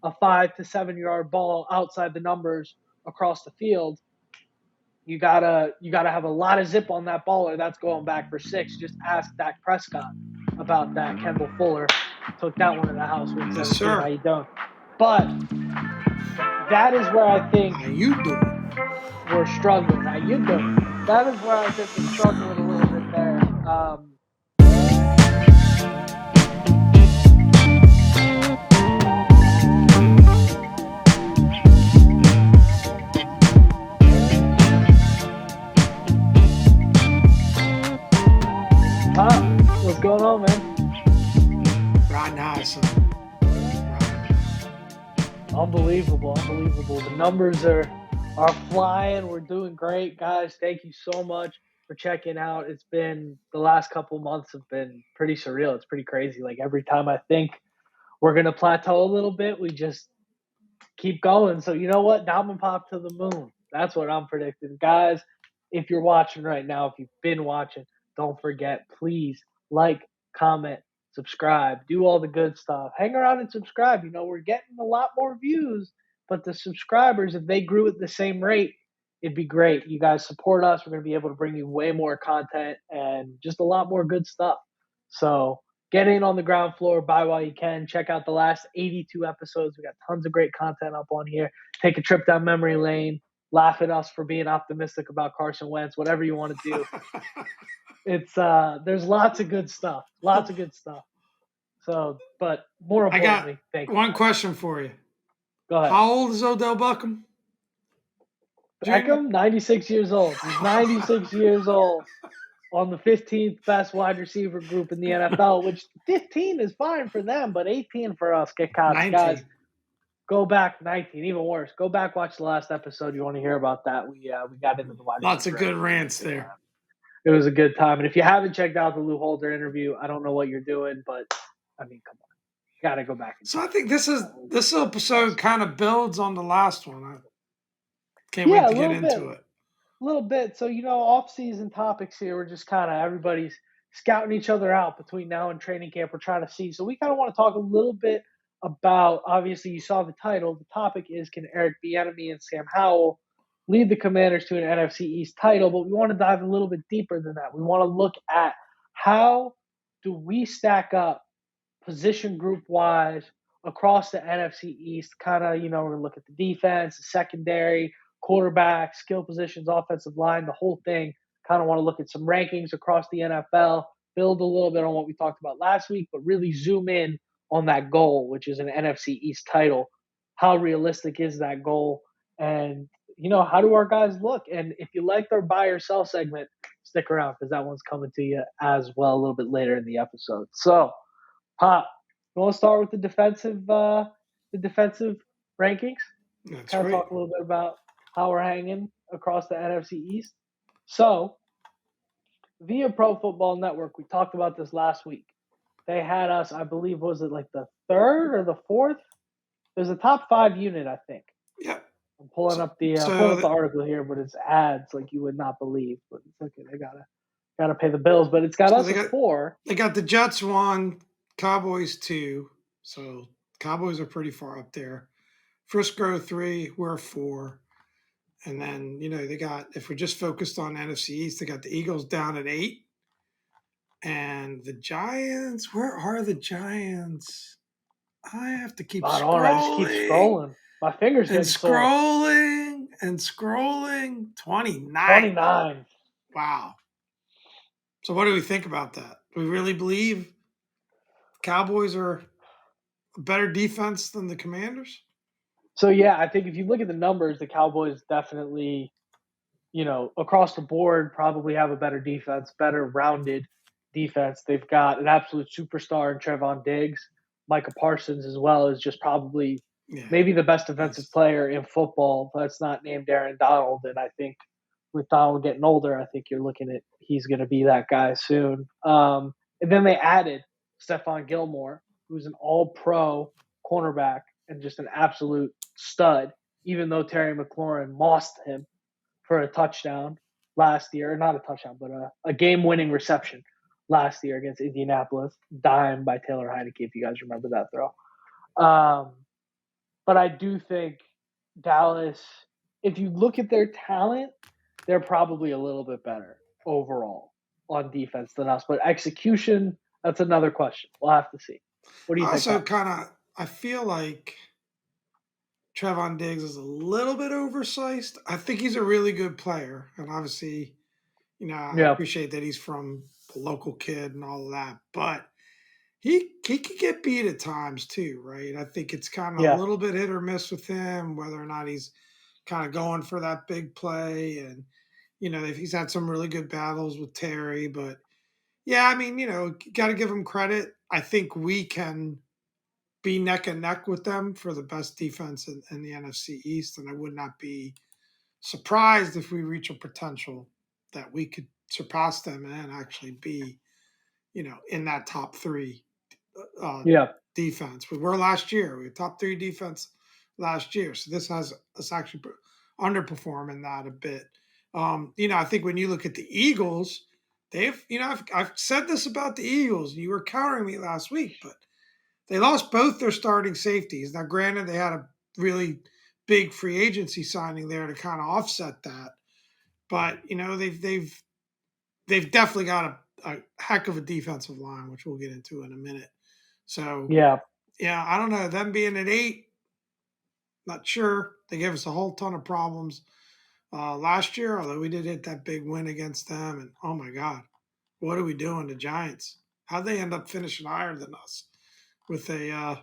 a 5 to 7 yard ball outside the numbers across the field, you gotta have a lot of zip on that ball, or that's going back for 6. Just ask Dak Prescott about that. Kendall Fuller took that one in the house week Yes, 17. sir. How you doing? But that is where I think How you doing? we're struggling. How you doing? That is where I think we're struggling a little bit there. What's going on, man? Riding high, son. Unbelievable. The numbers are flying. We're doing great, guys. Thank you so much for checking out. It's been the last couple months have been pretty surreal. It's pretty crazy. Like every time I think we're gonna plateau a little bit, we just keep going. So you know what? Diamond pop to the moon. That's what I'm predicting, guys. If you're watching right now, if you've been watching, don't forget, please like, comment, subscribe, do all the good stuff. Hang around and subscribe. You know, we're getting a lot more views, but the subscribers, if they grew at the same rate, it'd be great. You guys support us. We're going to be able to bring you way more content and just a lot more good stuff. So get in on the ground floor, buy while you can. Check out the last 82 episodes. We got tons of great content up on here. Take a trip down memory lane. Laugh at us for being optimistic about Carson Wentz. Whatever you want to do. It's there's lots of good stuff. So, but more I got importantly, thank you. one question for you. Go ahead. How old is Odell Beckham? Beckham, 96 years old. He's 96 years old on the 15th best wide receiver group in the NFL, which 15 is fine for them, but 18 for us. Get caught, 19. guys. Go back 19, even worse. Go back, watch the last episode. You want to hear about that? We got into the wide Lots receiver. of good rants there. It was a good time. And if you haven't checked out the Lou Holder interview, I don't know what you're doing, but I mean, come on. Got to go back. So I think this episode kind of builds on the last one. I can't wait to get into it. A little bit. So, you know, off-season topics here. We're just kind of everybody's scouting each other out between now and training camp. We're trying to see. So we kind of want to talk a little bit about, obviously, you saw the title. The topic is, can Eric Bieniemy and Sam Howell lead the Commanders to an NFC East title? But we want to dive a little bit deeper than that. We want to look at how do we stack up position group-wise across the NFC East. Kind of, you know, we're going to look at the defense, the secondary, quarterback, skill positions, offensive line, the whole thing. Kind of want to look at some rankings across the NFL, build a little bit on what we talked about last week, but really zoom in on that goal, which is an NFC East title. How realistic is that goal? And, you know, how do our guys look? And if you liked our buy or sell segment, stick around because that one's coming to you as well a little bit later in the episode. So, Pop, you want to start with the defensive rankings? That's Kind of great. talk a little bit about how we're hanging across the NFC East. So, via Pro Football Network, we talked about this last week. They had us, I believe, was it like the third or the fourth? There's a top 5 unit, I think. Yeah. I'm pulling up the article here, but it's ads like you would not believe. But it's okay. They gotta pay the bills. But it's got us at 4. They got the Jets 1, Cowboys 2. So Cowboys are pretty far up there. Frisco 3, we're 4. And then, you know, they got, if we're just focused on NFC East, they got the Eagles down at 8. And the Giants, where are the Giants? I have to keep scrolling. I just keep scrolling. My fingers getting scrolling and scrolling. 29. 29. Wow. So what do we think about that? Do we really believe the Cowboys are a better defense than the Commanders? So, yeah, I think if you look at the numbers, the Cowboys definitely, you know, across the board probably have a better defense, better rounded defense. They've got an absolute superstar in Trevon Diggs. Micah Parsons as well is just probably maybe the best defensive player in football. That's not named Aaron Donald. And I think with Donald getting older, I think you're looking at he's going to be that guy soon. And then they added Stephon Gilmore, who's an all-pro cornerback and just an absolute stud, even though Terry McLaurin mossed him for a touchdown last year. Not a touchdown, but a game-winning reception last year against Indianapolis. Dime by Taylor Heineke, if you guys remember that throw. But I do think Dallas, if you look at their talent, they're probably a little bit better overall on defense than us. But execution, that's another question. We'll have to see. What do you think, Also, Kyle? I feel like Trevon Diggs is a little bit oversized. I think he's a really good player, and obviously, I Yeah, appreciate that he's from a local kid and all of that, but he could get beat at times too, right? I think it's kind of a yeah, little bit hit or miss with him, whether or not he's kind of going for that big play. And, if he's had some really good battles with Terry, but yeah, I mean, got to give him credit. I think we can be neck and neck with them for the best defense in the NFC East. And I would not be surprised if we reach a potential that we could surpass them and actually be, in that top three uh, yeah, defense. We were last year. We were top three defense last year. So this has us actually underperforming that a bit. I think when you look at the Eagles, I've said this about the Eagles. You were countering me last week, but they lost both their starting safeties. Now, granted, they had a really big free agency signing there to kind of offset that, but they've definitely got a heck of a defensive line, which we'll get into in a minute. So yeah. yeah, I don't know. Them being at 8, not sure. They gave us a whole ton of problems last year, although we did hit that big win against them. And oh my God, what are we doing, the Giants? How'd they end up finishing higher than us with a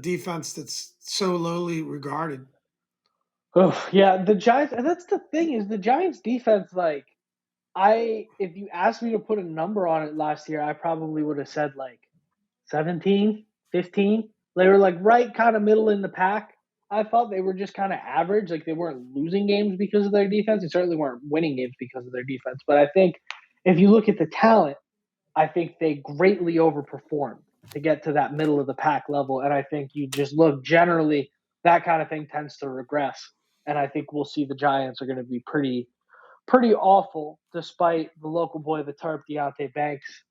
defense that's so lowly regarded? Oh, yeah. The Giants, and that's the thing is the Giants defense. Like, if you asked me to put a number on it last year, I probably would have said like 17, 15. They were like right kind of middle in the pack. I thought they were just kind of average. Like they weren't losing games because of their defense. They certainly weren't winning games because of their defense. But I think if you look at the talent, I think they greatly overperformed to get to that middle of the pack level. And I think you just look generally, that kind of thing tends to regress. And I think we'll see the Giants are going to be pretty awful, despite the local boy, the Terp, Deontay Banks,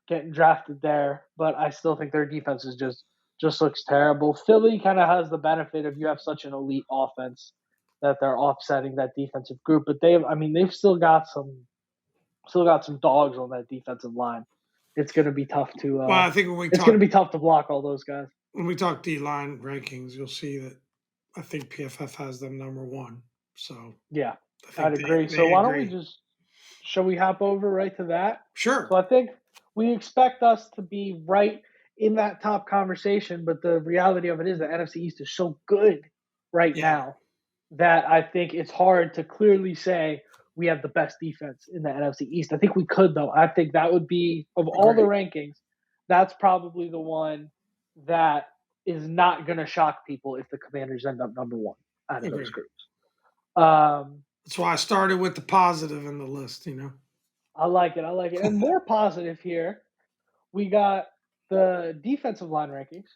getting drafted there. But I still think their defense is just looks terrible. Philly kind of has the benefit of you have such an elite offense that they're offsetting that defensive group. But they've still got some dogs on that defensive line. It's going to be tough to Well, I think when we it's going talk to be tough to block all those guys. D line rankings, you'll see that I think PFF has them number one. So Yeah, I I'd think agree. So they why don't we agree. just shall we hop over right to that? So Sure. I think we expect us to be right in that top conversation, but the reality of it is the NFC East is so good right Yeah. now that I think it's hard to clearly say we have the best defense in the NFC East. I think we could though. I think that would be of all the Agree. rankings, that's probably the one that is not going to shock people if the Commanders end up number one out of those Agree. groups. Um, That's why I started with the positive in the list. I like it. I like it. And more positive here, we got the defensive line rankings,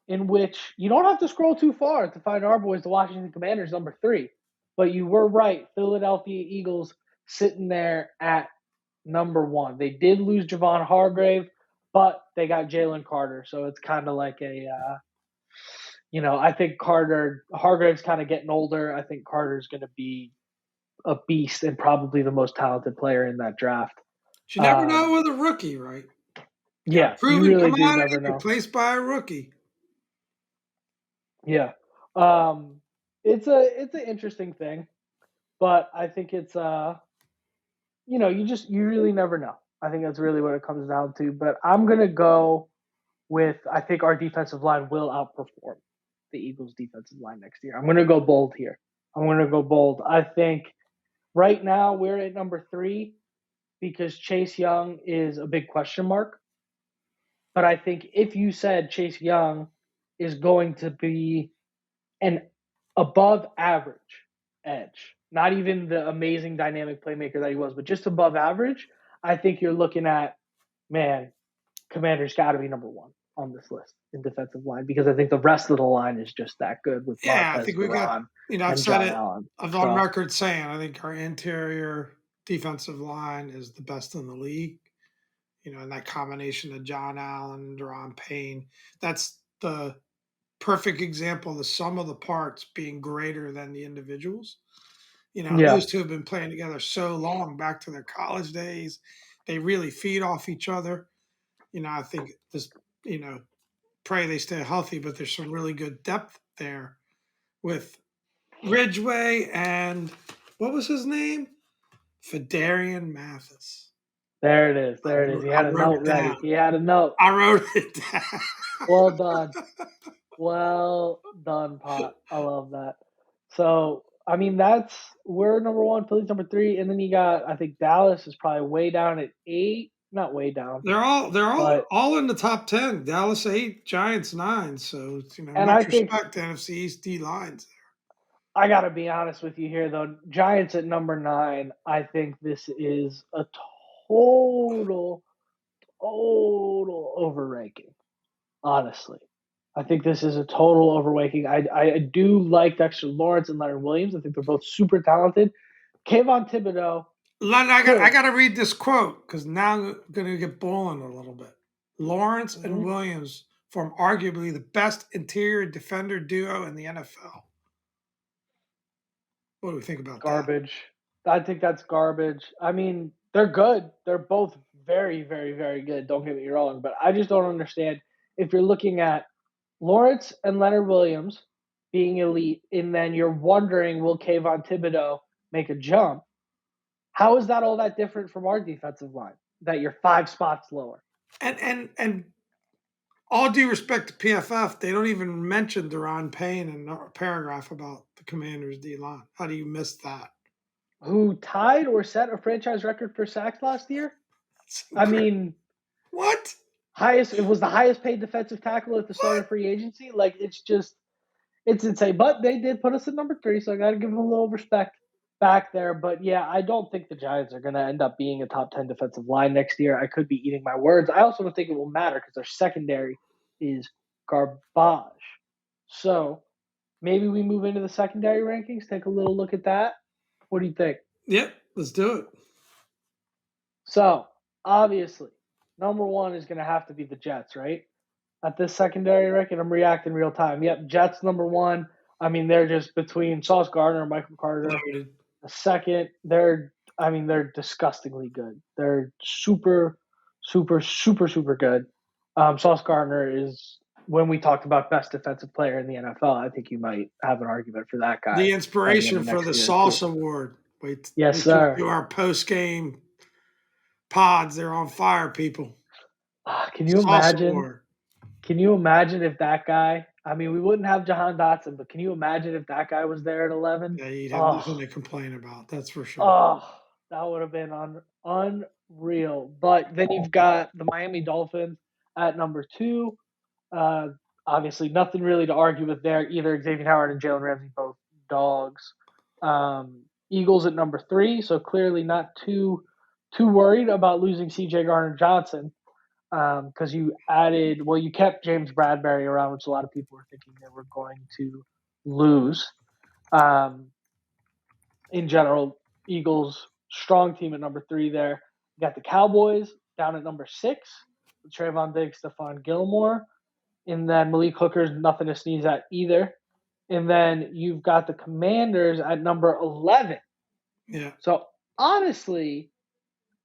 in which you don't have to scroll too far to find our boys, the Washington Commanders, number 3. But you were right. Philadelphia Eagles sitting there at number 1. They did lose Javon Hargrave, but they got Jalen Carter. So it's kind of like I think Hargrave's kind of getting older. I think Carter's going to be a beast and probably the most talented player in that draft. But you never know Um, with a rookie, right? Got a yeah, you proven really do commodity never know. replaced by a rookie. Yeah. Um, it's an interesting thing, but I think it's you really never know. I think that's really what it comes down to. But I'm gonna go with I think our defensive line will outperform the Eagles defensive line next year. I'm gonna go bold here. I'm gonna go bold. I think right now we're at number 3 because Chase Young is a big question mark. But I think if you said Chase Young is going to be an above average edge, not even the amazing dynamic playmaker that he was, but just above average, I think you're looking at, man, Commander's got to be number 1 on this list in defensive line because I think the rest of the line is just that good with Yeah, I Marquez think we got, Duran I've and said John it, Allen. I've on So, record saying I think our interior defensive line is the best in the league. And that combination of John Allen, Deron Payne, that's the perfect example of the sum of the parts being greater than the individuals. Yeah. Those two have been playing together so long, back to their college days. They really feed off each other. I think this, you know, pray they stay healthy, but there's some really good depth there with Ridgeway and what was his name? Fedarian Mathis. There it is. I There it is. wrote, He I had a wrote note it down. ready. He had a note. I wrote it down. Well done. Well done, Pot. I love that. So, I mean, we're number one, Philly's number three, and then you got, I think Dallas is probably way down at 8. Not way down, They're but all in the top 10. Dallas 8, Giants 9. So and I much think respect to NFC East D lines. I got to be honest with you here though. Giants at number 9. I think this is a total total overranking. Honestly, I think this is a total overranking. I do like Dexter Lawrence and Leonard Williams. I think they're both super talented. Kayvon Thibodeau Len, I could. got to read this quote because now I'm going to get bulling a little bit. Lawrence and Mhm. Williams form arguably the best interior defender duo in the NFL. What do we think about that? Garbage. I think that's garbage. I mean, they're good. They're both very, very, very good. Don't get me wrong, but I just don't understand if you're looking at Lawrence and Leonard Williams being elite, and then you're wondering, will Kayvon Thibodeau make a jump? How is that all that different from our defensive line? That you're 5 spots lower. And all due respect to PFF, they don't even mention Deron Payne in a paragraph about the Commanders' D line. How do you miss that? Who tied or set a franchise record for sacks last year? I mean, What? it was the highest paid defensive tackle at the start What? of free agency. Like it's insane. But they did put us at number 3, so I got to give them a little respect back there. But yeah, I don't think the Giants are going to end up being a top 10 defensive line next year. I could be eating my words. I also don't think it will matter because their secondary is garbage. So maybe we move into the secondary rankings. Take a little look at that. What do you think? Yep, let's do it. So obviously, number 1 is going to have to be the Jets, right? At this secondary ranking, I'm reacting real time. Yep, Jets number 1. I mean, they're just between Sauce Gardner and Michael Carter. Loaded. The second, they're disgustingly good. They're super, super, super, super good. Sauce Gardner is when we talked about best defensive player in the NFL. I think you might have an argument for that guy The heading into inspiration for next the year too. Sauce Award. Yes, Wait till we sir. do our post game pods. They're on fire, people. Can you Sauce imagine? Award. Can you imagine if that guy? I mean, we wouldn't have Jahan Dotson, but can you imagine if that guy was there at 11? Yeah, you'd have Oh, nothing to complain about. That's for sure. oh, that would have been unreal. But then you've got the Miami Dolphins at number 2. Uh, Obviously, nothing really to argue with there. Either Xavier Howard and Jalen Ramsey, both dogs. Eagles at number 3, so clearly not too worried about losing C.J. Garner Johnson because you kept James Bradbury around, which a lot of people were thinking they were going to lose. Um, in general, Eagles strong team at number 3 there. You got the Cowboys down at number 6 with Trayvon Diggs, Stephon Gilmore, and then Malik Hooker's nothing to sneeze at either. And then you've got the Commanders at number 11. Yeah. So honestly,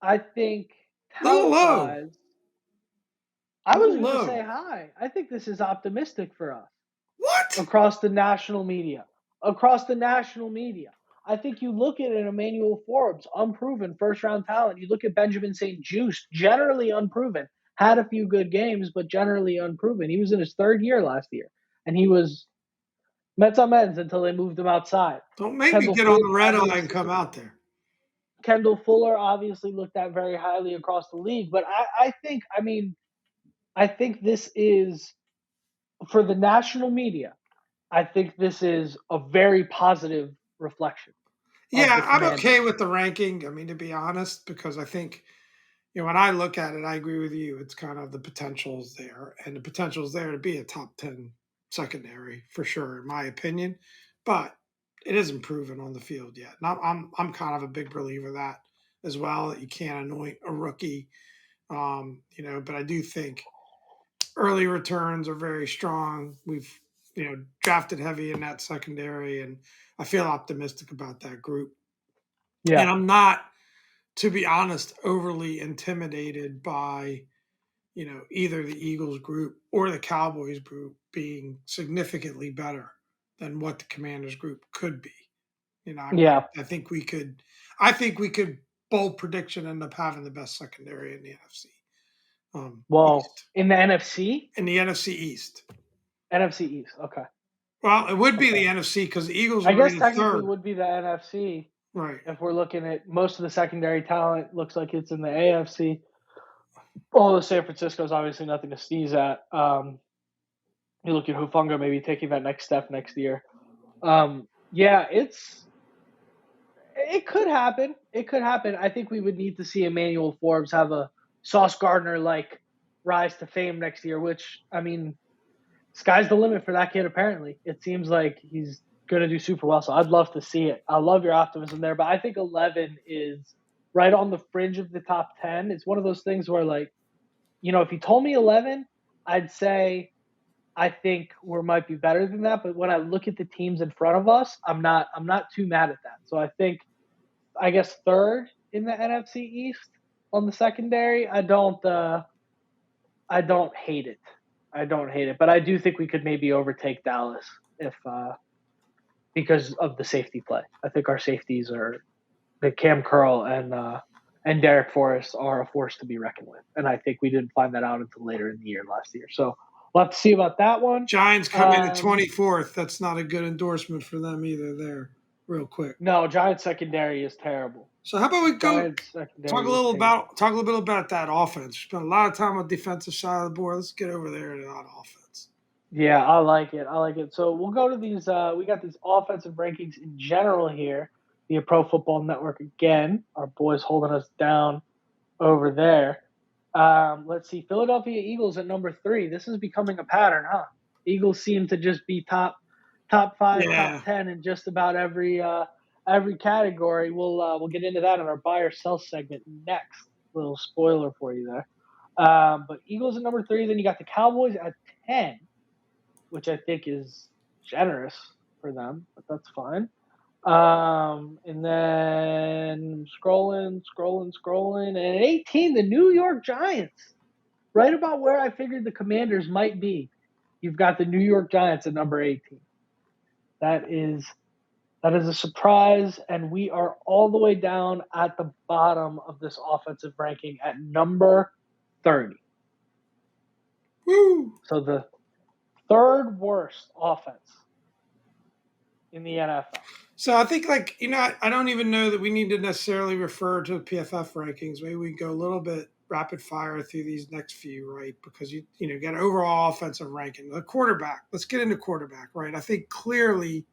I think Little talent low. wise, I was Little going to say low. hi. I think this is optimistic for us What? across the national media. Across the national media. I think you look at an Emmanuel Forbes, unproven first round talent. You look at Benjamin St. Juice, generally unproven, had a few good games, but generally unproven. He was in his 3rd year last year, and he was Mets on Mets until they moved him outside. Don't make me Kendall get on Fuller the red eye and come obviously out there. Kendall Fuller obviously looked at very highly across the league, but I think this is for the national media. I think this is a very positive reflection of the Yeah, I'm okay Commanders. with the ranking. I mean, to be honest, because I think, when I look at it, I agree with you. It's kind of the potential's there, and the potential's there to be a top 10 secondary for sure, in my opinion. But it isn't proven on the field yet. And I'm kind of a big believer of that as well. That you can't anoint a rookie, but I do think early returns are very strong. drafted heavy in that secondary, and I feel optimistic about that group. And Yeah. I'm not, to be honest, overly intimidated by either the Eagles group or the Cowboys group being significantly better than what the Commanders group could be. Yeah. I think we could. I think we could bold prediction end up having the best secondary in the NFC Well, East. in the NFC? In the NFC East. NFC East. Okay. Well, it would be Okay. the NFC because the Eagles I are guess rated technically third. would be the NFC Right. if we're looking at most of the secondary talent looks like it's in the AFC. Although San Francisco's obviously nothing to sneeze at. You look at Hufunga maybe taking that next step next year. Yeah, it could happen. It could happen. I think we would need to see Emmanuel Forbes have a Sauce Gardner like rise to fame next year, which I mean, sky's the limit for that kid. Apparently, it seems like he's going to do super well. So I'd love to see it. I love your optimism there, but I think 11 is right on the fringe of the top 10. It's one of those things where, like, if you told me 11, I'd say I think we might be better than that. But when I look at the teams in front of us, I'm not too mad at that. So I think I guess third in the NFC East on the secondary. I don't hate it. I don't hate it, but I do think we could maybe overtake Dallas if because of the safety play. I think our safeties are the Cam Curl and Derek Forrest are a force to be reckoned with, and I think we didn't find that out until later in the year last year. So we'll have to see about that one. Giants come in at 24th. That's not a good endorsement for them either. There, real quick. No, Giants secondary is terrible. So how about we go Giants talk a secondary is little painful. about that offense. We spent a lot of time on the defensive side of the board. Let's get over there to that offense. Yeah, I like it. I like it. So we'll go to these. We got these offensive rankings in general here via Pro Football Network again. Our boys holding us down over there. Let's see. Philadelphia Eagles at number 3. This is becoming a pattern, huh? Eagles seem to just be top 5, top Yeah. 10 in just about every category. We'll get into that in our buy or sell segment next. Little spoiler for you there. But Eagles at number 3. Then you got the Cowboys at 10, which I think is generous for them, but that's fine. And then scrolling, and at 18, the New York Giants, right about where I figured the Commanders might be. You've got the New York Giants at number 18. That is a surprise, and we are all the way down at the bottom of this offensive ranking at number 30. Woo! So the third worst offense in the NFL. So I think, I don't even know that we need to necessarily refer to the PFF rankings. Maybe we go a little bit rapid fire through these next few, right? Because you get overall offensive ranking. The quarterback. Let's get into quarterback, right? I think clearly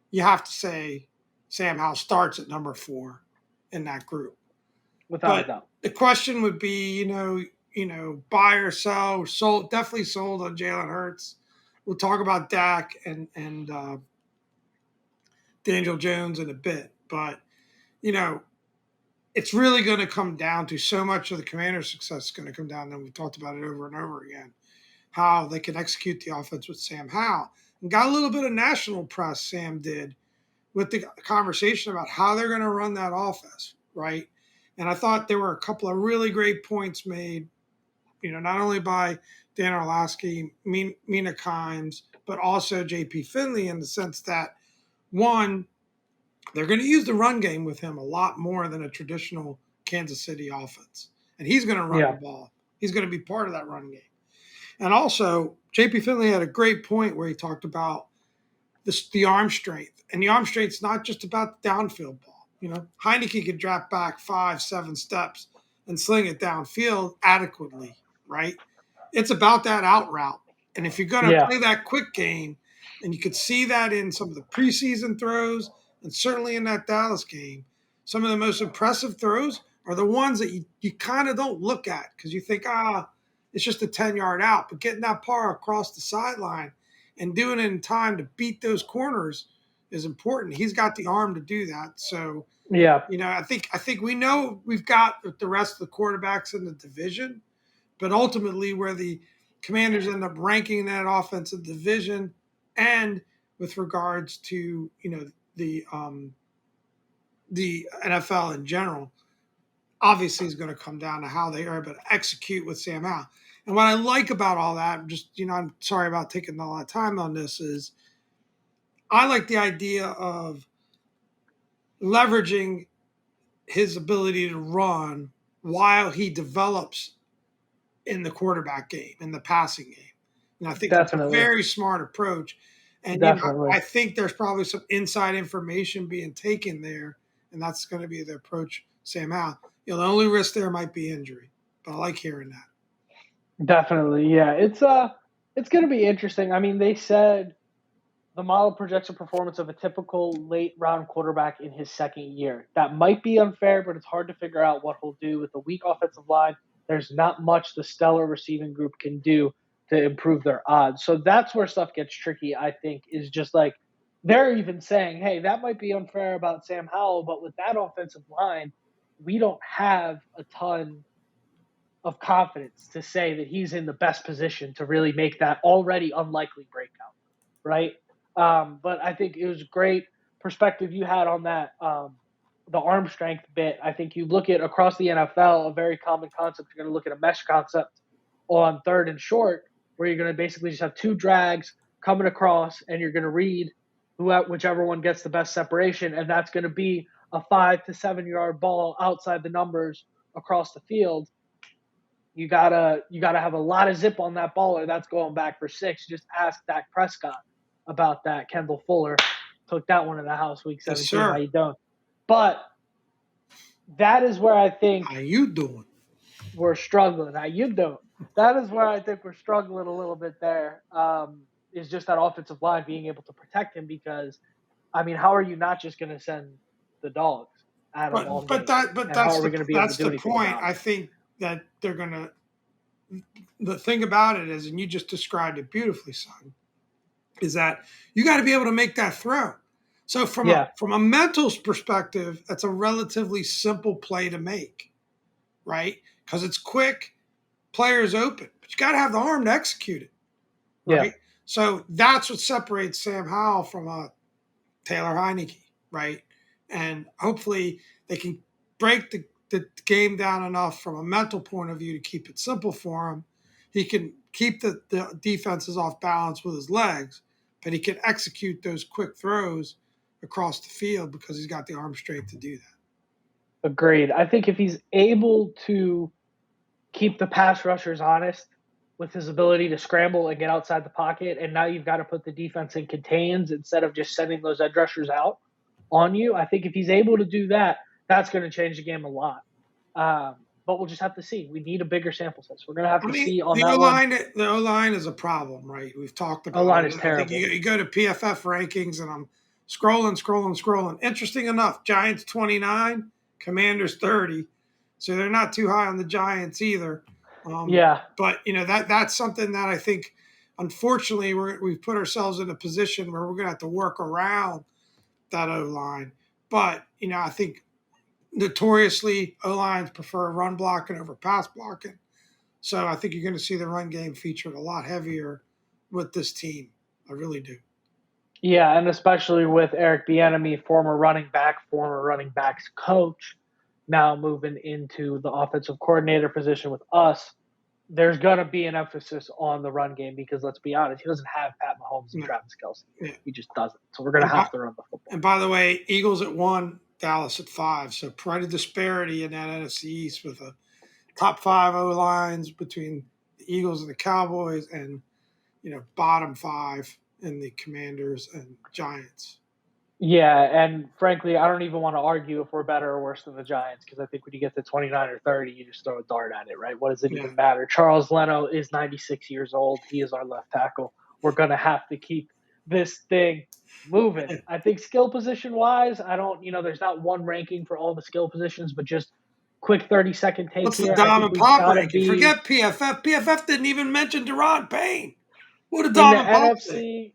you have to say Sam Howell starts at number 4 in that group. Without a But doubt. the question would be, buy or sell. Sold, definitely sold on Jalen Hurts. We'll talk about Dak and Daniel Jones in a bit, but it's really going to come down to so much of the Commanders' success is going to come down. And we've talked about it over and over again, how they can execute the offense with Sam Howell. And got a little bit of national press, Sam did, with the conversation about how they're going to run that offense, right? And I thought there were a couple of really great points made, not only by Dan Orlovsky, Mina Kimes, but also J.P. Finley, in the sense that, one, they're going to use the run game with him a lot more than a traditional Kansas City offense. And he's going to run the Yeah. ball. He's going to be part of that run game. And also, J.P. Finley had a great point where he talked about the arm strength. And the arm strength's not just about the downfield ball. Heineke could drop back 5-7 steps and sling it downfield adequately, right? It's about that out route. And if you're going to Yeah. play that quick game, and you could see that in some of the preseason throws, and certainly in that Dallas game, some of the most impressive throws are the ones that you kind of don't look at because you think, it's just a 10-yard out. But getting that par across the sideline and doing it in time to beat those corners is important. He's got the arm to do that. So, Yeah. I think we know we've got the rest of the quarterbacks in the division, but ultimately where the Commanders end up ranking that offensive division, and with regards to the NFL in general, obviously is going to come down to how they are able to execute with Sam Howell. And what I like about all that, just I'm sorry about taking a lot of time on this, is I like the idea of leveraging his ability to run while he develops in the quarterback game, in the passing game. And I think it's a Definitely, very smart approach. And definitely. I think there's probably some inside information being taken there, and that's going to be the approach Sam Howell. The only risk there might be injury, but I like hearing that. Definitely, yeah. It's going to be interesting. I mean, they said the model projects a performance of a typical late round quarterback in his second year. That might be unfair, but it's hard to figure out what he'll do with the weak offensive line. There's not much the stellar receiving group can do to improve their odds. So that's where stuff gets tricky, I think, is just like they're even saying, hey, that might be unfair about Sam Howell, but with that offensive line, we don't have a ton of confidence to say that he's in the best position to really make that already unlikely breakout, right? But I think it was great perspective you had on that. The arm strength bit. I think you look at across the NFL, a very common concept. You're going to look at a mesh concept on third and short, where you're going to basically just have two drags coming across, and you're going to read whichever one gets the best separation, and that's going to be a 5 to 7 yard ball outside the numbers across the field. You gotta have a lot of zip on that ball, or that's going back for six. Just ask Dak Prescott about that. Kendall Fuller took that one in the house week Yes, 17. How sir. you doing? But that is where I think How you doing? we're struggling. How you doing? That is where I think we're struggling a little bit there. Is just that offensive line being able to protect him because, I mean, how are you not just going to send the dogs at him all game? But And how that's are we the going to be able to that's do the anything point. about it? I think that they're gonna. The thing about it is, and you just described it beautifully, son, is that you got to be able to make that throw. So Yeah, from a mental perspective, that's a relatively simple play to make, right? Because it's quick, players open, but you got to have the arm to execute it, yeah, right? So that's what separates Sam Howell from a Taylor Heineke, right? And hopefully they can break the game down enough from a mental point of view to keep it simple for him. He can keep the defenses off balance with his legs, but he can execute those quick throws across the field because he's got the arm strength to do that. agreed. I think if he's able to keep the pass rushers honest with his ability to scramble and get outside the pocket, and now you've got to put the defense in contains instead of just sending those edge rushers out on you. I think if he's able to do that, that's going to change the game a lot. But we'll just have to see. We need a bigger sample size. We're going to have I to mean, see on that one. The O line is a problem, right? We've talked O about line it. is I think terrible. you go to PFF rankings, and I'm scrolling. Interesting enough, Giants 29, Commanders 30, so they're not too high on the Giants either. Yeah, But that's something that I think, unfortunately, we've put ourselves in a position where we're going to have to work around that O line. But I think notoriously O lines prefer run blocking over pass blocking. So I think you're going to see the run game featured a lot heavier with this team. I really do. yeah, and especially with Eric Bieniemy, former running back, former running backs coach, now moving into the offensive coordinator position with us. There's going to be an emphasis on the run game because let's be honest, he doesn't have Pat Mahomes and No, Travis Kelce. yeah. He just doesn't. So we're going to And by, have to run the football. and by the way, Eagles at 1, Dallas at 5. So quite a disparity in that NFC East with a top 5 O lines between the Eagles and the Cowboys, and bottom 5 in the Commanders and Giants. Yeah, and frankly, I don't even want to argue if we're better or worse than the Giants because I think when you get to 29 or 30, you just throw a dart at it, right? What does it Yeah. even matter? Charles Leno is 96 years old. He is our left tackle. We're going to have to keep this thing moving. I think skill position wise, I don't, there's not one ranking for all the skill positions, but just quick 30-second take What's the here. I Dom think and we've Pop got to ranking? be Forget PFF. PFF didn't even mention Deron Payne. What did in the Dom and Pop say? NFC.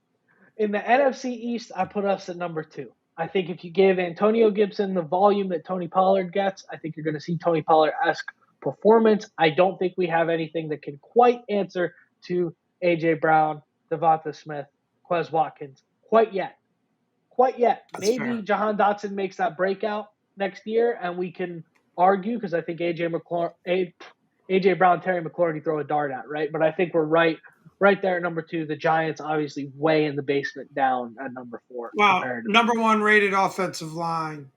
In the NFC East, I put us at number 2. I think if you give Antonio Gibson the volume that Tony Pollard gets, I think you're going to see Tony Pollard-esque performance. I don't think we have anything that can quite answer to A.J. Brown, Devonta Smith, Quez Watkins quite yet. That's Maybe fair. Jahan Dotson makes that breakout next year, and we can argue because I think AJ Brown, Terry McLaurin throw a dart at, right? But I think we're right there at number 2. The Giants obviously way in the basement down at number 4 Wow, comparatively. number 1 rated offensive line,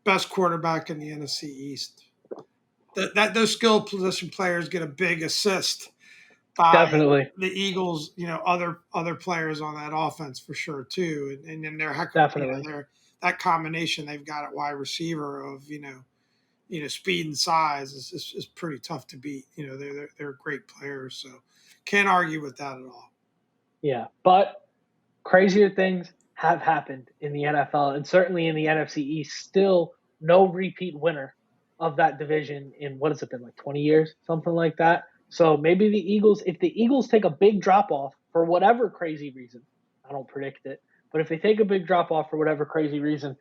best quarterback in the NFC East. Those skill position players get a big assist by Definitely, the Eagles, other players on that offense for sure too, and then they're heck, definitely. they're that combination they've got at wide receiver of speed and size is pretty tough to beat. They're great players, so can't argue with that at all. Yeah, but crazier things have happened in the NFL and certainly in the NFC East. Still no repeat winner of that division in what has it been, like 20 years, something like that. So maybe if the Eagles take a big drop off for whatever crazy reason, I don't predict it, but if they take a big drop off for whatever crazy reason,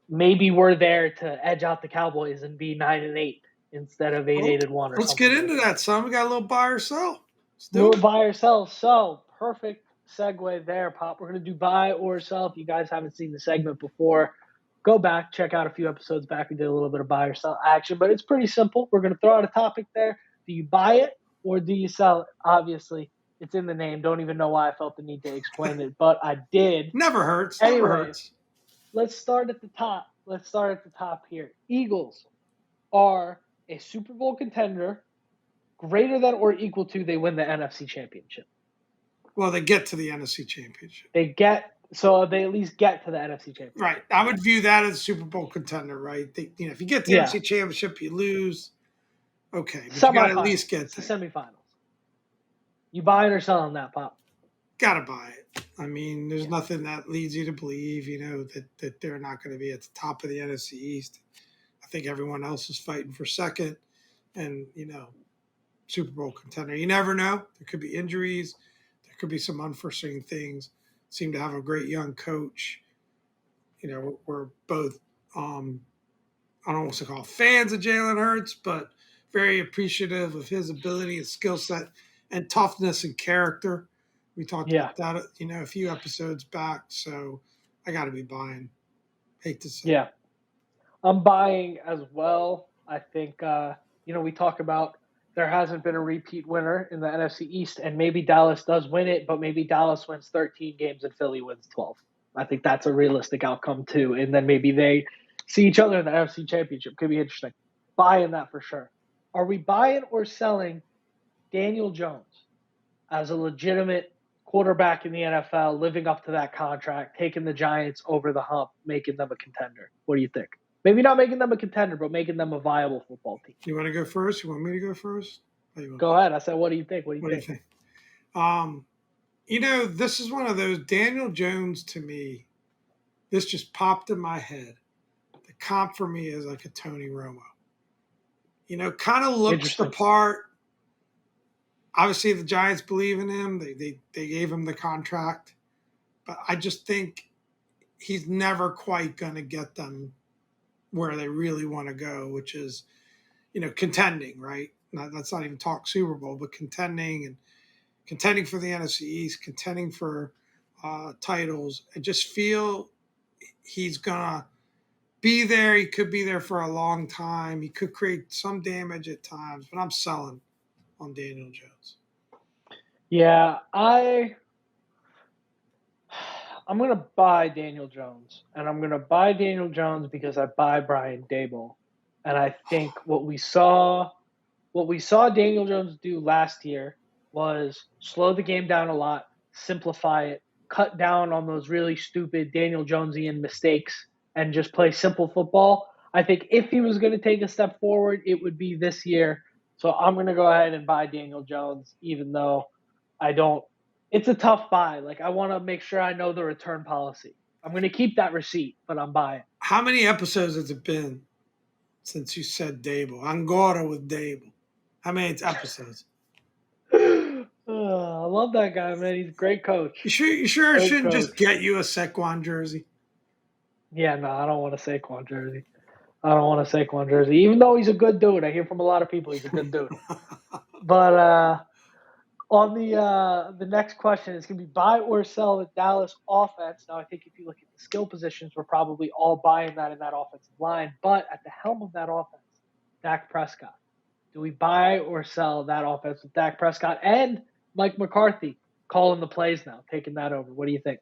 maybe we're there to edge out the Cowboys and be 9-8 instead of 8-1 or Let's get something into like that, that. son. We got a little buy or sell. Let's do Little it. buy or sell. So perfect segue there, Pop. We're going to do buy or sell. If you guys haven't seen the segment before, go back, check out a few episodes back. We did a little bit of buy or sell action, but it's pretty simple. We're going to throw out a topic there. Do you buy it or do you sell it? Obviously, it's in the name. Don't even know why I felt the need to explain it, but I did. Never hurts. Never Anyways, hurts. let's start at the top. Let's start at the top here. Eagles are a Super Bowl contender. Greater than or equal to, they win the NFC Championship. Well, they get to the NFC Championship. They at least get to the NFC Championship. Right. I would view that as a Super Bowl contender, right? If you get to the NFC Championship, you lose. Okay, but you got to at least get the there. semifinals. You buying or selling that, Pop? Got to buy it. I mean, there's nothing that leads you to believe, that they're not going to be at the top of the NFC East. I think everyone else is fighting for second, and Super Bowl contender. You never know. There could be injuries. There could be some unforeseen things. Seem to have a great young coach. We're both, I don't want to call fans of Jalen Hurts, but very appreciative of his ability and skill set and toughness and character. We talked about that, a few episodes back. So I got to be buying. Hate to say. Yeah, I'm buying as well. I think we talk about there hasn't been a repeat winner in the NFC East, and maybe Dallas does win it, but maybe Dallas wins 13 games and Philly wins 12. I think that's a realistic outcome too, and then maybe they see each other in the NFC Championship. Could be interesting. Buying that for sure. Are we buying or selling Daniel Jones as a legitimate quarterback in the NFL, living up to that contract, taking the Giants over the hump, making them a contender? What do you think? Maybe not making them a contender, but making them a viable football team. You want to go first? You want me to go first? Go ahead. I said, what do you think? What do you think? This is one of those Daniel Jones to me. This just popped in my head. The comp for me is like a Tony Romo. Kind of looks the part. Obviously, the Giants believe in him. They gave him the contract. But I just think he's never quite going to get them where they really want to go, which is, contending, right? Let's not even talk Super Bowl, but contending for the NFC East, contending for titles. I just feel he's going to be there. He could be there for a long time. He could create some damage at times, but I'm selling on Daniel Jones. Yeah, I'm going to buy Daniel Jones, and I'm going to buy Daniel Jones because I buy Brian Daboll. And I think what we saw Daniel Jones do last year was slow the game down a lot, simplify it, cut down on those really stupid Daniel Jonesian mistakes, and just play simple football. I think if he was going to take a step forward, it would be this year. So I'm going to go ahead and buy Daniel Jones, even though I don't. It's a tough buy. Like, I want to make sure I know the return policy. I'm going to keep that receipt, but I'm buying. How many episodes has it been since you said Daboll? Angora with Daboll. How many episodes? I love that guy, man. He's a great coach. You sure it shouldn't just get you a Saquon jersey? Yeah, no, I don't want a Saquon jersey. Even though he's a good dude. I hear from a lot of people he's a good dude. But On the next question, it's going to be buy or sell the Dallas offense. Now, I think if you look at the skill positions, we're probably all buying that in that offensive line. But at the helm of that offense, Dak Prescott. Do we buy or sell that offense with Dak Prescott and Mike McCarthy calling the plays now, taking that over? What do you think?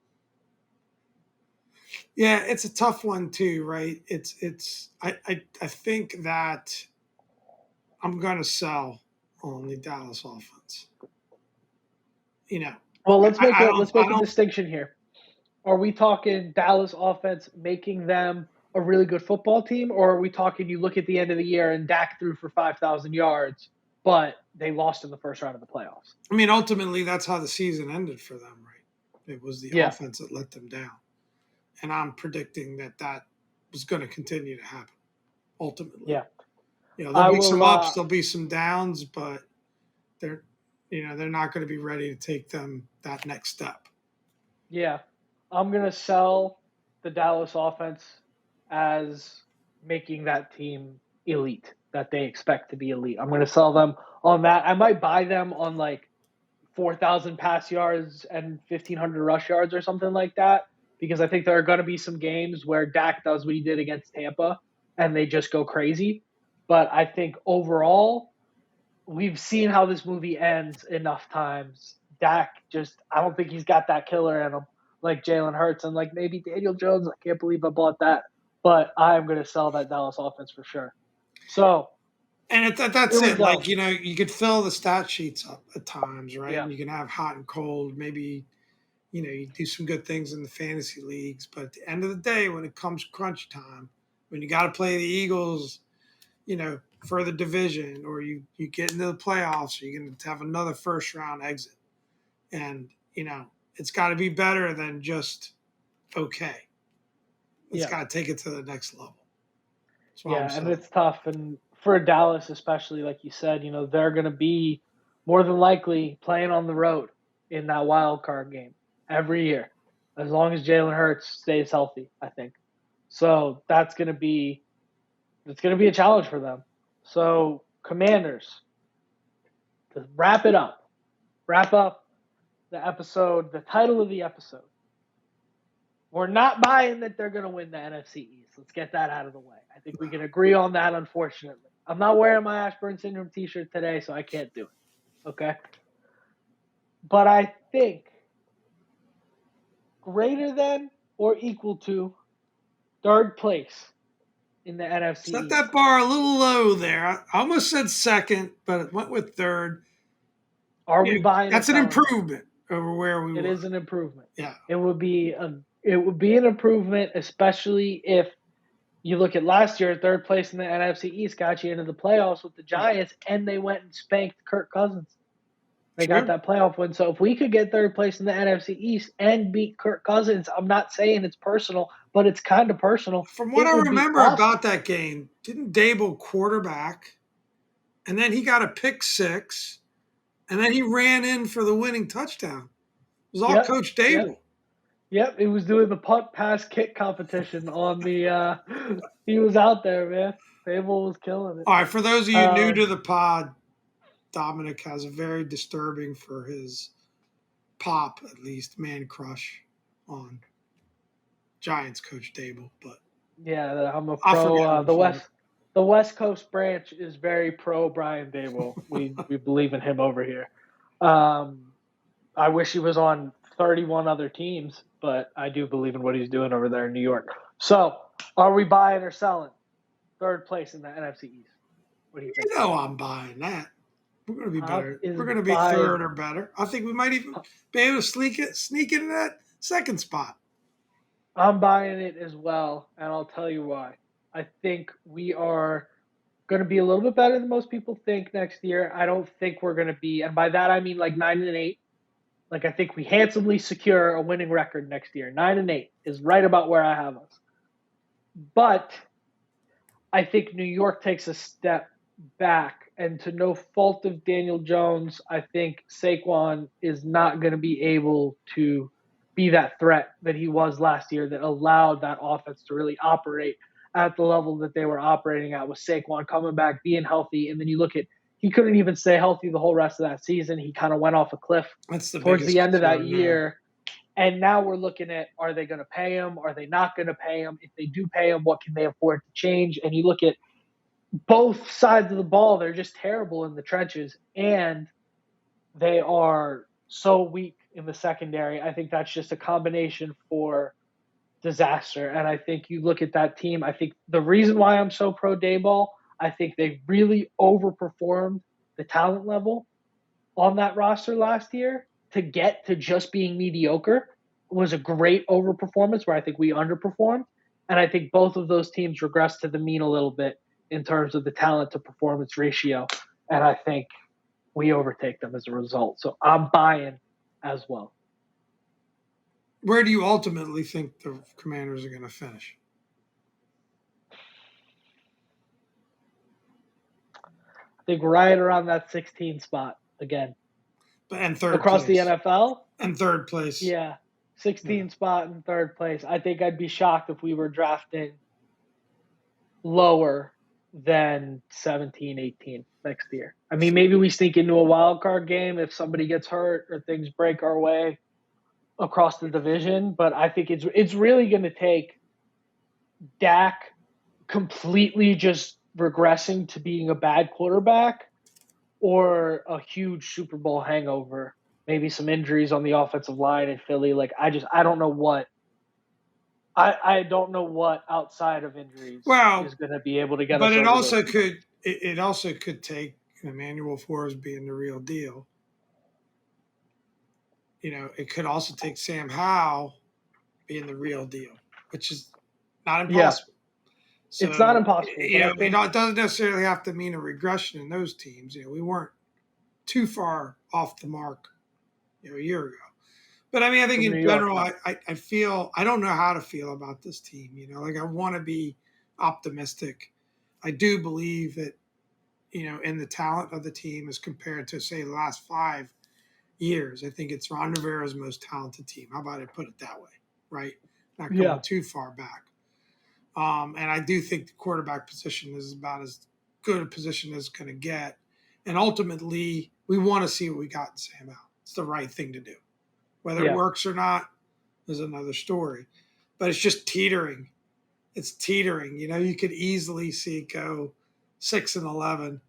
Yeah, it's a tough one too, right? I think that I'm gonna sell on the Dallas offense. You know, Well, let's make I a don't let's I make a don't distinction here. Are we talking Dallas offense making them a really good football team, or are we talking you look at the end of the year and Dak threw for 5,000 yards, but they lost in the first round of the playoffs? I mean, ultimately, that's how the season ended for them, right? It was the Yeah, offense that let them down, and I'm predicting that that was going to continue to happen. Ultimately, yeah. there'll I be some will. ups, there'll be some downs, but they're, they're not going to be ready to take them that next step. Yeah, I'm gonna sell the Dallas offense as making that team elite that they expect to be elite. I'm gonna sell them on that. I might buy them on like 4,000 pass yards and 1,500 rush yards or something like that because I think there are going to be some games where Dak does what he did against Tampa and they just go crazy. But I think overall, we've seen how this movie ends enough times. Dak just, I don't think he's got that killer in him like Jalen Hurts and like maybe Daniel Jones. I can't believe I bought that. But I'm going to sell that Dallas offense for sure. So And here that's we it. Like, go. you could fill the stat sheets up at times, right? Yeah. And you can have hot and cold. Maybe, you do some good things in the fantasy leagues. But at the end of the day, when it comes crunch time, when you got to play the Eagles, for the division, or you get into the playoffs, or you're going to have another first round exit. And, it's got to be better than just okay. It's Yeah. got to take it to the next level. That's why I'm Yeah, and selling. it's tough. And for Dallas, especially, like you said, they're going to be more than likely playing on the road in that wild card game every year, as long as Jalen Hurts stays healthy, I think. So it's going to be a challenge for them. So Commanders, to wrap up the episode, the title of the episode. We're not buying that they're going to win the NFC East. Let's get that out of the way. I think we can agree on that, unfortunately. I'm not wearing my Ashburn Syndrome t shirt today, so I can't do it. Okay? But I think greater than or equal to third place in the NFC Set East. that bar a little low there. I almost said second, but it went with third. Are we buying or That's an selling that? improvement over where we It were. is an improvement. Yeah. It would be an improvement, especially if you look at last year, third place in the NFC East got you into the playoffs with the Right. Giants, and they went and spanked Kirk Cousins. They got True. that playoff win. So if we could get third place in the NFC East and beat Kirk Cousins, I'm not saying it's personal, but it's kind of personal. From what It I would be remember awesome. about that game, didn't Dable quarterback, and then he got a pick six, and then he ran in for the winning touchdown. It was all Yep. Coach Yep. Dable. Yep. It was doing the punt pass kick competition on the he was out there, man. Fable was killing it. All right, for those of you new to Um the pod, Dominic has a very disturbing, for his pop at least, man crush on Giants coach Dable, but yeah, I'm a I'll pro forget him the for it. West Coast branch is very pro Brian Dable. We believe in him over here. Um I wish he was on 31 other teams, but I do believe in what he's doing over there in New York. So, are we buying or selling? Third place in the NFC East. What do you think? I'm buying that. We're going to be Huff better. is We're going to be buying. third or better. I think we might even be able to sneak into that second spot. I'm buying it as well, and I'll tell you why. I think we are going to be a little bit better than most people think next year. I don't think we're going to be, and by that I mean like 9-8. Like I think we handsomely secure a winning record next year. 9-8 is right about where I have us. But I think New York takes a step back, and to no fault of Daniel Jones, I think Saquon is not going to be able to be that threat that he was last year that allowed that offense to really operate at the level that they were operating at with Saquon coming back, being healthy, and then you look at he couldn't even stay healthy the whole rest of that season. He kind of went off a cliff That's the towards biggest the end of that concern there. year. And now we're looking at, are they going to pay him? Are they not going to pay him? If they do pay him, what can they afford to change? And you look at both sides of the ball, they're just terrible in the trenches, and they are so weak in the secondary. I think that's just a combination for disaster. And I think you look at that team, I think the reason why I'm so pro Dayball, I think they really overperformed the talent level on that roster last year to get to just being mediocre was a great overperformance where I think we underperformed. And I think both of those teams regressed to the mean a little bit in terms of the talent to performance ratio. And I think we overtake them as a result. So I'm buying as well. Where do you ultimately think the Commanders are going to finish? I think right around that 16 spot again. And third Across the place. NFL? And third place. Yeah. 16 spot in third place. I think I'd be shocked if we were drafting lower than 17, 18 next year. I mean, maybe we sneak into a wild card game if somebody gets hurt or things break our way across the division. But I think it's really going to take Dak completely just regressing to being a bad quarterback or a huge Super Bowl hangover. Maybe some injuries on the offensive line in Philly. Like I don't know what I don't know what outside of injuries is going to be able to get but us it over also those. could it also could take Emmanuel Forbes being the real deal. It could also take Sam Howell being the real deal, which is not impossible. So it's not impossible. But I think it doesn't necessarily have to mean a regression in those teams. We weren't too far off the mark, a year ago. But I mean, I think in general, I feel I don't know how to feel about this team. Like I want to be optimistic. I do believe that in the talent of the team as compared to say the last 5 years. I think it's Ron Rivera's most talented team. How about I put it that way, right? Not going too far back. And I do think the quarterback position is about as good a position as it's going to get. And ultimately, we want to see what we got in Sam Howell. It's the right thing to do. Whether it works or not is another story. But it's just teetering. It's teetering. You could easily see it go 6-11,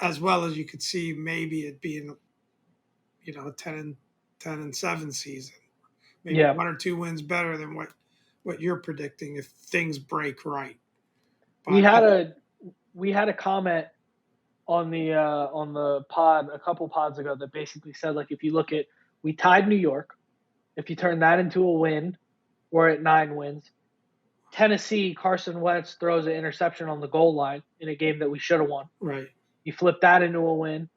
as well as you could see maybe it being, a 10-7 season. Maybe 1 or 2 wins better than what you're predicting if things break right. But we had a comment on the pod a couple pods ago that basically said, like, if you look at, we tied New York. If you turn that into a win, we're at 9 wins. Tennessee, Carson Wentz throws an interception on the goal line in a game that we should have won. Right. You flip that into a win,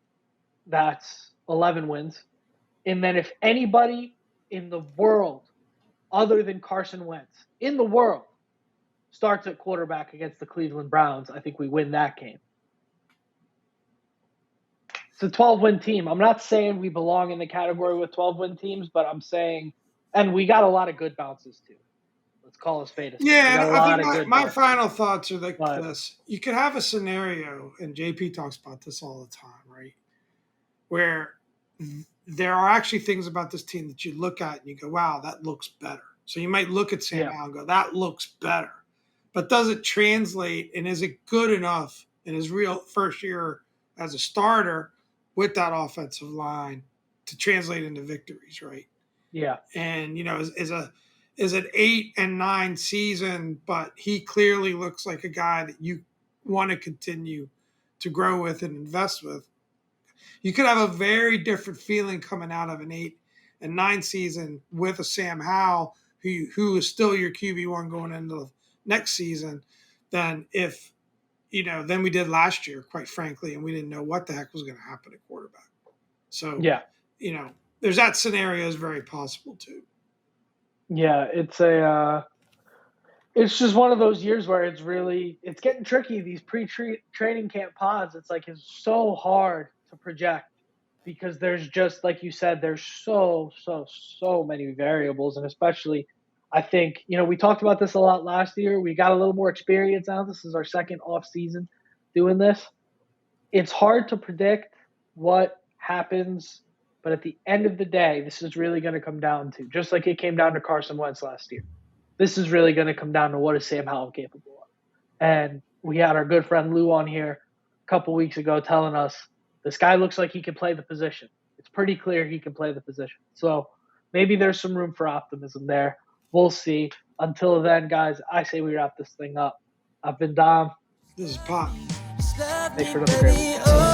that's 11 wins. And then if anybody in the world other than Carson Wentz in the world starts at quarterback against the Cleveland Browns, I think we win that game. It's a 12-win team. I'm not saying we belong in the category with 12-win teams, but I'm saying, and we got a lot of good bounces too. Let's call a spade a spade. Yeah, and I think my final thoughts are like this. You could have a scenario, and JP talks about this all the time, right? Where there are actually things about this team that you look at and you go, wow, that looks better. So you might look at Sam Howell and go, that looks better. But does it translate, and is it good enough in his real first year as a starter with that offensive line to translate into victories, right? Yeah. And, is an 8-9 season, but he clearly looks like a guy that you want to continue to grow with and invest with. You could have a very different feeling coming out of an 8-9 season with a Sam Howell, who is still your QB1 going into the next season, than if, than we did last year, quite frankly, and we didn't know what the heck was going to happen at quarterback. So, there's that scenario is very possible too. Yeah, it's just one of those years where it's getting tricky. These pre-training camp pods, it's so hard to project because there's just, like you said, there's so many variables. And especially, I think, we talked about this a lot last year. We got a little more experience now. This is our second off season doing this. it's hard to predict what happens, but at the end of the day, this is really going to come down to, just like it came down to Carson Wentz last year. This is really going to come down to what is Sam Howell capable of. And we had our good friend Lou on here a couple weeks ago telling us this guy looks like he can play the position. It's pretty clear he can play the position. So maybe there's some room for optimism there. We'll see. Until then, guys, I say we wrap this thing up. I've been Dom. This is Pop. Thanks for another great week.